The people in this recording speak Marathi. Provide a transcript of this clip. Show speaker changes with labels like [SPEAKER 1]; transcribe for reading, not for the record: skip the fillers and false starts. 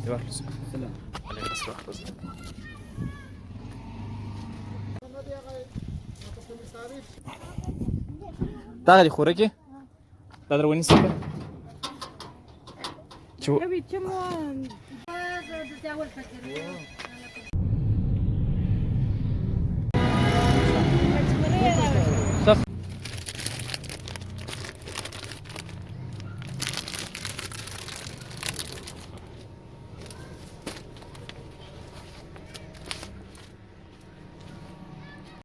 [SPEAKER 1] واحد
[SPEAKER 2] سلام.
[SPEAKER 1] عليك الصلاة. داغلي خوركي دادر وين سكه شو
[SPEAKER 3] بيتشموا